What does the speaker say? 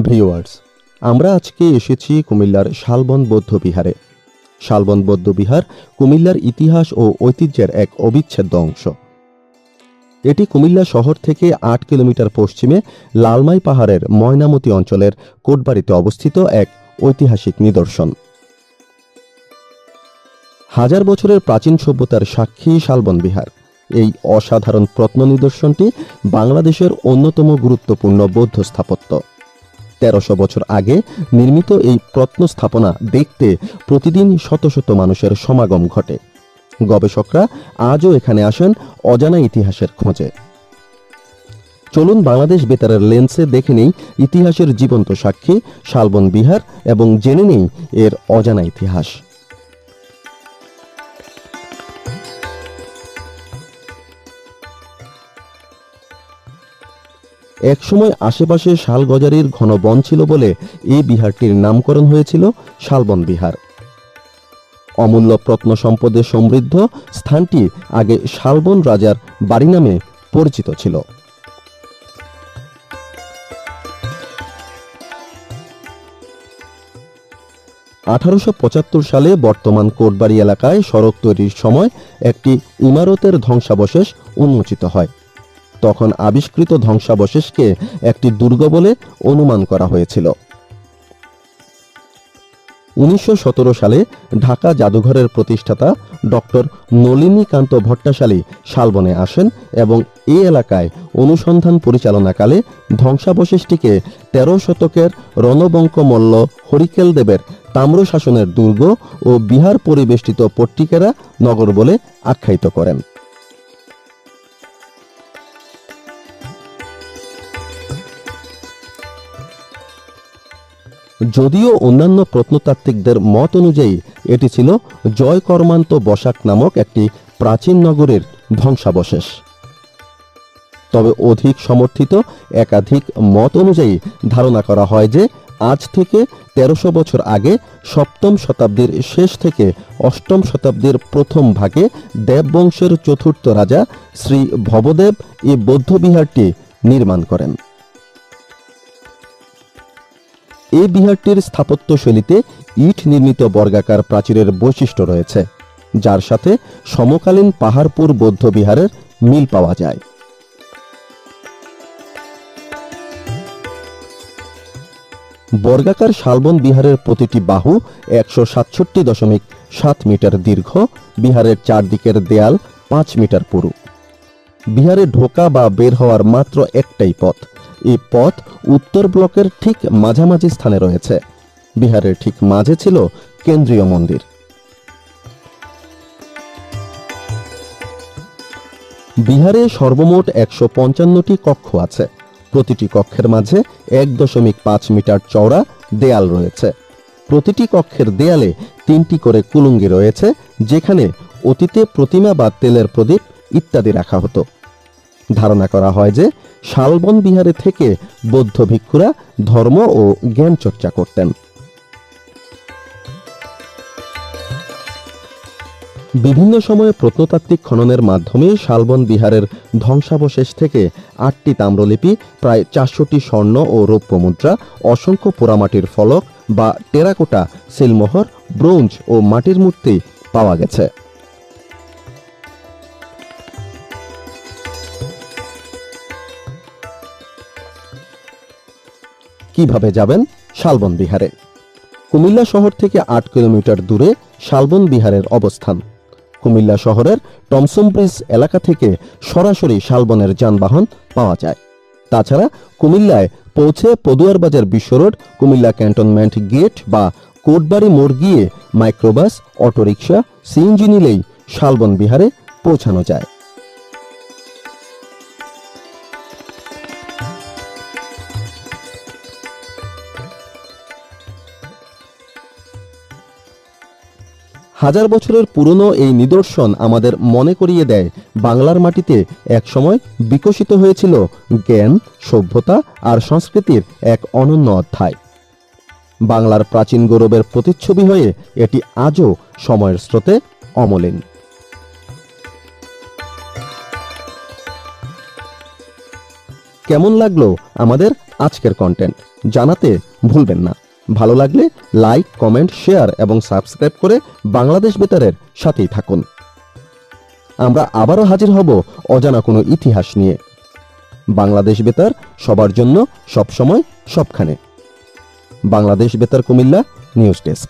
Viewers, আমরা আজকে এসেছি কুমিল্লার শালবন বৌদ্ধবিহারে। শালবন বৌদ্ধবিহার কুমিল্লার ইতিহাস ও ঐতিহ্যের এক অবিচ্ছেদ্য অংশ। এটি কুমিল্লা শহর থেকে ৮ কিলোমিটার পশ্চিমে লালমাই পাহাড়ের ময়নামতি অঞ্চলের কোটবাড়িতে অবস্থিত এক ঐতিহাসিক নিদর্শন। হাজার বছরের প্রাচীন সভ্যতার সাক্ষী শালবন বিহার। এই অসাধারণ প্রত্ন নিদর্শনটি বাংলাদেশের অন্যতম গুরুত্বপূর্ণ বৌদ্ধ স্থাপত্য। ১৩০০ বছর আগে নির্মিত এই প্রত্ন স্থাপনা দেখতে প্রতিদিন শত শত মানুষের সমাগম ঘটে। গবেষকরা আজও এখানে আসেন অজানা ইতিহাসের খোঁজে। চলুন বাংলাদেশ বেতারের লেন্সে দেখে নেই ইতিহাসের জীবন্ত সাক্ষী শালবন বিহার এবং জেনে নেই এর অজানা ইতিহাস। একসময় আশেপাশে শালগজারির ঘন বন ছিল বলে এই বিহারটির নামকরণ হয়েছিল শালবন বিহার। অমূল্য প্রত্ন সম্পদে সমৃদ্ধ স্থানটি আগে শালবন রাজার বাড়ি নামে পরিচিত ছিল। (1875) সালে বর্তমান কোটবাড়ি এলাকায় সড়ক তৈরির সময় একটি ইমারতের ধ্বংসাবশেষ উন্মোচিত হয়। তখন আবিষ্কৃত ধ্বংসাবশেষকে একটি দুর্গ বলে অনুমান করা হয়েছিল। ১৯১৭ সালে ঢাকা জাদুঘরের প্রতিষ্ঠাতা ডক্টর নলিনীকান্ত ভট্টাশালী শালবনে আসেন এবং এই এলাকায় অনুসন্ধান পরিচালনাকালে ধ্বংসাবশেষটিকে ১৩ শতকের রণবঙ্ক মল্ল হরিকেল দেবের তাম্রশাসনের দুর্গ ও বিহার পরিবেষ্টিত পট্টিকেরা নগর বলে আখ্যায়িত করেন। যদিও অন্যান্য প্রত্নতাত্ত্বিকদের মত অনুযায়ী এটি ছিল জয়কর্মান্ত বসাক নামক একটি প্রাচীন নগরের ধ্বংসাবশেষ, তবে অধিক সমর্থিত একাধিক মত অনুযায়ী ধারণা করা হয় যে আজ থেকে ১৩০০ বছর আগে ৭ম শতাব্দীর শেষ থেকে ৮ম শতাব্দীর প্রথম ভাগে দেববংশের চতুর্থ রাজা শ্রী ভবদেব এই বৌদ্ধবিহারটি নির্মাণ করেন। এই বিহারটির স্থাপত্যশৈলীতে ইট নির্মিত বর্গাকার প্রাচীরের বৈশিষ্ট্য রয়েছে, যার সাথে সমকালীন পাহাড়পুর বৌদ্ধ বিহারের মিল পাওয়া যায়। বর্গাকার শালবন বিহারের প্রতিটি বাহু ১৬৭.৭ মিটার দীর্ঘ। বিহারের চারদিকের দেয়াল ৫ মিটার পুরু। বিহারে ঢোকা বা বের হওয়ার মাত্র একটাই পথ। এই পথ উত্তর ব্লকের ঠিক মাঝামাঝি স্থানে রয়েছে। বিহারের ঠিক মাঝে ছিল কেন্দ্রীয় মন্দির। বিহারে সর্বমোট ১৫৫টি কক্ষ আছে। প্রতিটি কক্ষের মাঝে ১.৫ মিটার চওড়া দেয়াল রয়েছে। প্রতিটি কক্ষের দেয়ালে ৩টি করে কুলুঙ্গি রয়েছে, যেখানে অতীতে প্রতিমা বা তেলের প্রদীপ ইত্যাদি রাখা হতো। ধারণা করা হয় যে শালবন বিহারে থেকে বৌদ্ধ ভিক্ষুরা ধর্ম ও জ্ঞান চর্চা করতেন। বিভিন্ন সময়ে প্রত্নতাত্ত্বিক খননের মাধ্যমে শালবন বিহারের ধ্বংসাবশেষ থেকে ৮টি তাম্রলিপি, প্রায় ৪০০টি স্বর্ণ ও রৌপ্য মুদ্রা, অসংখ্য পোড়ামাটির ফলক বা টেরাকোটা, সিলমোহর, ব্রোঞ্জ ও মাটির মূর্তি পাওয়া গেছে। কিভাবে যাবেন শালবন বিহারে? কুমিল্লা শহর থেকে ৮ কিলোমিটার দূরে শালবন বিহারের অবস্থান। কুমিল্লা শহরের টমসম ব্রিজ এলাকা থেকে সরাসরি শালবনের যানবাহন পাওয়া যায়। তাছাড়া কুমিল্লায় পৌঁছে পদুয়ার বাজার বিশ্ব রোড, কুমিল্লা ক্যান্টনমেন্ট গেট বা কোটবাড়ি মোড় গিয়ে মাইক্রোবাস, অটোরিকশা, সিএনজি নিলেই শালবন বিহারে পৌঁছানো যায়। হাজার বছরের পুরনো এই নিদর্শন আমাদের মনে করিয়ে দেয় বাংলার মাটিতে একসময় বিকশিত হয়েছিল জ্ঞান, সভ্যতা আর সংস্কৃতির এক অনন্য অধ্যায়। বাংলার প্রাচীন গৌরবের প্রতিচ্ছবি হয়ে এটি আজও সময়ের স্রোতে অমলিন। কেমন লাগলো আমাদের আজকের কন্টেন্ট জানাতে ভুলবেন না। ভালো লাগলে লাইক, কমেন্ট, শেয়ার এবং সাবস্ক্রাইব করে বাংলাদেশ বেতারের সাথেই থাকুন। আমরা আবারও হাজির হব অজানা কোনো ইতিহাস নিয়ে। বাংলাদেশ বেতার, সবার জন্য, সব সময়, সবখানে। বাংলাদেশ বেতার কুমিল্লা নিউজ ডেস্ক।